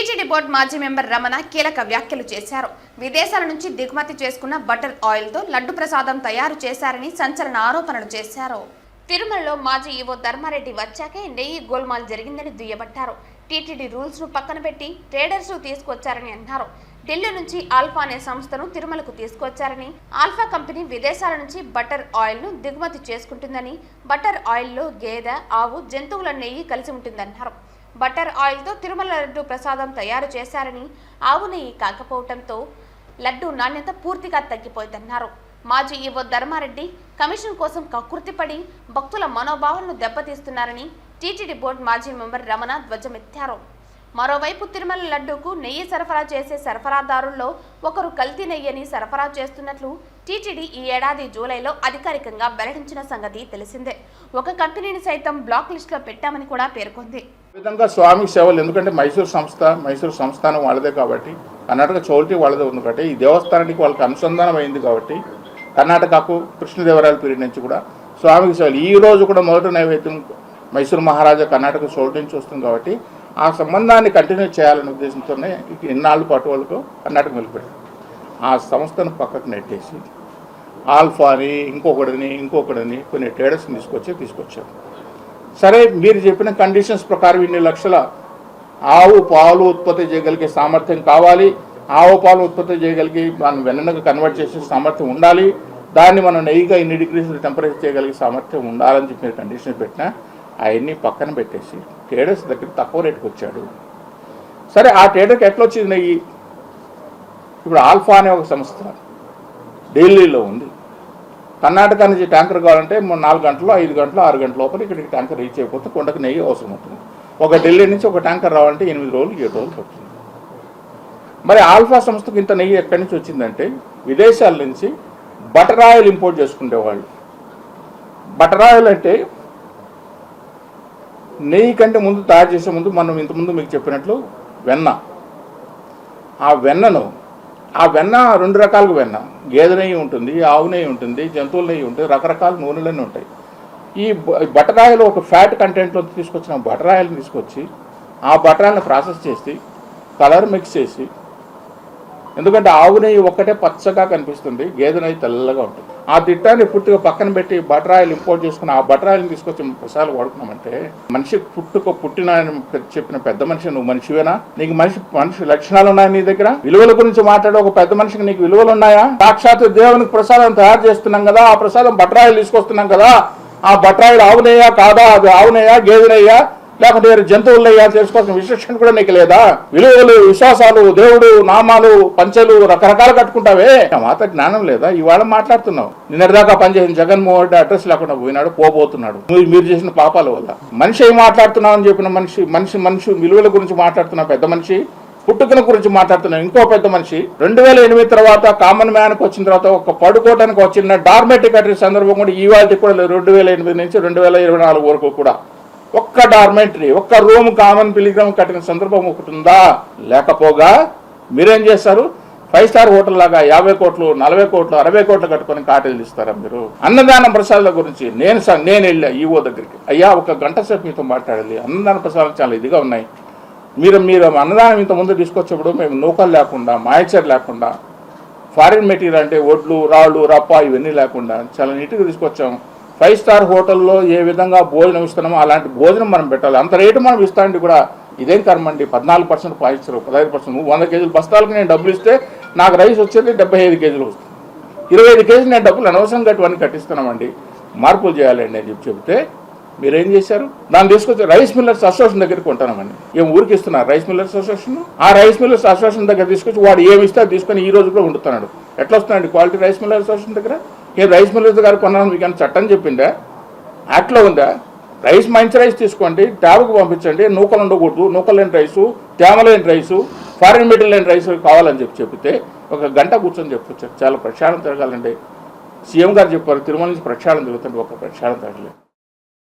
TTD board మాజీ member Ramana కీలక వ్యాఖ్యలు చేశారు. విదేశాల నుంచి దిగుమతి చేసుకున్న బటర్ ఆయిల్తో లడ్డు ప్రసాదం తయారు చేశారని సంచలన ఆరోపణలు చేశారు. తిరుమలలో మాజీ ఈవో ధర్మారెడ్డి వచ్చాకే నెయ్యి గోల్మాల్ జరిగిందని దుయ్యబట్టారు. టీటీడీ రూల్స్ ను పక్కన పెట్టి ట్రేడర్స్ తీసుకొచ్చారని అన్నారు. ఢిల్లీ నుంచి ఆల్ఫా అనే సంస్థను తిరుమలకు తీసుకొచ్చారని, ఆల్ఫా కంపెనీ విదేశాల నుంచి బటర్ ఆయిల్ ను దిగుమతి చేసుకుంటుందని, బటర్ ఆయిల్లో గేదె, ఆవు, జంతువుల నెయ్యి కలిసి ఉంటుందన్నారు. బటర్ ఆయిల్తో తిరుమల లడ్డు ప్రసాదం తయారు చేశారని, ఆవు నెయ్యి కాకపోవడంతో లడ్డు నాణ్యత పూర్తిగా తగ్గిపోయిందన్నారు. మాజీ ఈవో ధర్మారెడ్డి కమిషన్ కోసం కకృతిపడి భక్తుల మనోభావాలను దెబ్బతీస్తున్నారని టీటీడీ బోర్డు మాజీ మెంబర్ రమణ ధ్వజమెత్తారు. మరోవైపు తిరుమల లడ్డూకు నెయ్యి సరఫరా చేసే సరఫరాదారుల్లో ఒకరు కల్తీ నెయ్యిని సరఫరా చేస్తున్నట్లు టీటీడీ ఈ ఏడాది జూలైలో అధికారికంగా వెల్లడించిన సంగతి తెలిసిందే. ఒక కంపెనీని సైతం బ్లాక్ లిస్ట్ లో పెట్టామని కూడా పేర్కొంది. విధంగా స్వామి సేవలు, ఎందుకంటే మైసూరు సంస్థానం వాళ్ళదే కాబట్టి, కర్ణాటక చౌల్టీ వాళ్ళదే ఉంది కాబట్టి, ఈ దేవస్థానానికి వాళ్ళకి అనుసంధానం అయింది కాబట్టి, కర్ణాటకకు కృష్ణదేవరాయల పీరియడ్ నుంచి కూడా స్వామికి సేవలు ఈ రోజు కూడా మొదటి నైవేద్యం మైసూరు మహారాజా కర్ణాటక చౌల్టీ నుంచి వస్తుంది కాబట్టి ఆ సంబంధాన్ని కంటిన్యూ చేయాలనే ఉద్దేశంతోనే ఇన్నాళ్ళ పాటు వాళ్ళకు కర్ణాటక నిలబెట్టారు. ఆ సంస్థను పక్కకు నెట్టేసి ఆల్ఫాని ఇంకొకటిని కొన్ని ట్రేడర్స్ని తీసుకొచ్చారు. సరే, మీరు చెప్పిన కండిషన్స్ ప్రకారం ఇన్ని లక్షల ఆవు పాలు ఉత్పత్తి చేయగలిగే సామర్థ్యం కావాలి, ఆవు పాలు ఉత్పత్తి చేయగలిగి మనం వెన్నగా కన్వర్ట్ చేసే సామర్థ్యం ఉండాలి, దాన్ని మనం నెయ్యిగా ఇన్ని డిగ్రీస్ టెంపరేచర్ చేయగలిగే సామర్థ్యం ఉండాలని చెప్పి మీరు కండిషన్ పెట్టినా అవన్నీ పక్కన పెట్టేసి ట్రేడర్స్ దగ్గర తక్కువ రేటుకి వచ్చాడు. సరే, ఆ ట్రేడర్కి ఎట్లా వచ్చింది నెయ్యి? ఇప్పుడు ఆల్ఫా అనే ఒక సంస్థ ఢిల్లీలో ఉంది. కర్ణాటక నుంచి ట్యాంకర్ కావాలంటే 4 గంటలు, 5 గంటలు, 6 గంటల లోపల ఇక్కడికి ట్యాంకర్ రీచ్ అయిపోతే కొండకు నెయ్యి అవసరం అవుతుంది. ఒక ఢిల్లీ నుంచి ఒక ట్యాంకర్ రావాలంటే 8 రోజులు 7 రోజులు పడుతుంది. మరి ఆల్ఫా సంస్థకు ఇంత నెయ్యి ఎక్కడి నుంచి వచ్చిందంటే విదేశాల నుంచి బటర్ ఆయిల్ ఇంపోర్ట్ చేసుకునేవాళ్ళు. బటర్ ఆయిల్ అంటే నెయ్యి కంటే ముందు తయారు చేసే ముందు మనం ఇంతకుముందు మీకు చెప్పినట్లు వెన్న, ఆ వెన్న 2 రకాలుగా వెన్న, గేదె నెయ్యి ఉంటుంది, ఆవు నెయ్యి ఉంటుంది, జంతువుల నెయ్యి ఉంటుంది, రకరకాల నూనెలన్నీ ఉంటాయి. ఈ బటర్ ఆయిల్ ఒక ఫ్యాట్ కంటెంట్లో తీసుకొచ్చిన బటర్ ఆయిల్ని తీసుకొచ్చి ఆ బటర్ ఆయిల్ని ప్రాసెస్ చేసి కలర్ మిక్స్ చేసి, ఎందుకంటే ఆవు నెయ్యి ఒక్కటే పచ్చగా కనిపిస్తుంది, గేదె నెయ్యి తెల్లగా ఉంటుంది, ఆ దిట్టాన్ని పూర్తిగా పక్కన పెట్టి బటర్ ఆయిల్ ఇంపోర్ట్ చేసుకుని ఆ బటర్ ఆయిల్ని తీసుకొచ్చి ప్రసాదాలు వాడుకున్నామంటే మనిషి పుట్టిన చెప్పిన పెద్ద మనిషి నువ్వు మనిషివేనా? నీకు మనిషి లక్షణాలు ఉన్నాయా? నీ దగ్గర విలువల గురించి మాట్లాడే ఒక పెద్ద మనిషికి నీకు విలువలు ఉన్నాయా? సాక్షాత్తు దేవునికి ప్రసాదం తయారు చేస్తున్నాం కదా, ఆ ప్రసాదం బటర్ ఆయిల్ తీసుకొస్తున్నాం కదా, ఆ బటర్ ఆయిల్ ఆవునయ్యా కాదా, అది ఆవునయ్యా గేదెనయ్యా లేకపోతే జంతువులయ్యా తెలుసుకోవాల్సిన విశేషణ కూడా నీకు లేదా? విలువలు, విశ్వాసాలు, దేవుడు నామాలు, పంచెలు రకరకాలు కట్టుకుంటావే, మాత జ్ఞానం లేదా? ఇవాళ మాట్లాడుతున్నావు. నిన్నటిదాకా పనిచేసిన జగన్మోహన్ రెడ్డి అడ్రస్ లేకుండా పోబోతున్నాడు మీరు చేసిన పాపాల వల్ల. మనిషి ఏం మాట్లాడుతున్నావు అని చెప్పిన మనిషి విలువల గురించి మాట్లాడుతున్నా పెద్ద మనిషి, పుట్టుకల గురించి మాట్లాడుతున్నాం ఇంకో పెద్ద మనిషి. 2008 తర్వాత కామన్ మ్యాన్కి వచ్చిన తర్వాత ఒక పడుకోవడానికి వచ్చిన డార్మెటిక్ కట్టిన సందర్భం కూడా ఇవాళ కూడా 2008 నుంచి 2024 వరకు కూడా ఒక్క డార్మెంటరీ, ఒక్క రూమ్ కామన్ పిలిగ్రామ్ కట్టిన సందర్భం ఒకటి ఉందా? లేకపోగా మీరేం చేస్తారు? 5 స్టార్ హోటల్ లాగా 50 కోట్లు, 40 కోట్లు, 60 కోట్లు కట్టుకొని కాటేజీలు ఇస్తారా మీరు? అన్నదాన ప్రసాదాల గురించి నేను వెళ్ళా ఈవో దగ్గరికి, అయ్యా ఒక గంట సేపు మీతో మాట్లాడాలి, అన్నదాన ప్రసాదాలు చాలా ఇదిగా ఉన్నాయి, మీరు అన్నదానం ఇంత ముందు తీసుకొచ్చేప్పుడు మేము నూకలు లేకుండా, మాయచర్ లేకుండా, ఫారిన్ మెటీరియల్ అంటే ఒడ్లు, రాళ్ళు, రప్ప ఇవన్నీ లేకుండా చాలా నీట్గా తీసుకొచ్చాం. 5 స్టార్ హోటల్లో ఏ విధంగా భోజనం ఇస్తున్నామో అలాంటి భోజనం మనం పెట్టాలి. అంత రేటు మనం ఇస్తామంటే కూడా ఇదేం కర్మండి, 14% పాయిస్తారు, 15%. 100 కేజీలు బస్తాలకు నేను డబ్బులు ఇస్తే నాకు రైస్ వచ్చేది 75 కేజీలు వస్తుంది. 25 కేజీలు నేను డబ్బులు అనవసరంగా అటువంటి కట్టిస్తున్నామండి, మార్పులు చేయాలండి అని చెప్తే మీరేం చేశారు? దాన్ని తీసుకొచ్చి రైస్ మిల్లర్స్ అసోసియేషన్ దగ్గరికి కొంటామండి. ఏం ఊరికి ఇస్తున్నారు రైస్ మిల్లర్స్ అసోసియేషన్? ఆ రైస్ మిల్లర్స్ అసోసియేషన్ దగ్గర తీసుకొచ్చి వాడు ఏమి ఇస్తే తీసుకొని ఈ రోజు కూడా ఉంటున్నాడు. ఎట్లా వస్తున్నాడు క్వాలిటీ రైస్ మిల్లర్స్ అసోసియేషన్ దగ్గర? ఏ రైస్ మిల్లర్స్ గారు కొన్నాను మీకు చట్టం చెప్పిందా? యాక్ట్లో ఉందా? మంచి రైస్ తీసుకోండి, ట్యాబ్కి పంపించండి, నూకలు ఉండకూడదు, నూకలు లేని రైసు, తేమ లేని రైసు, ఫారిన్ మెటీరియల్ లేని రైసు కావాలని చెప్తే ఒక గంట కూర్చొని చెప్పొచ్చారు. చాలా ప్రక్షాళన తిరగాలండి. సీఎం గారు చెప్పారు తిరుమల నుంచి ప్రక్షాళన తిరుగుతుంటే ఒక ప్రక్షాళన తిరగలేదు.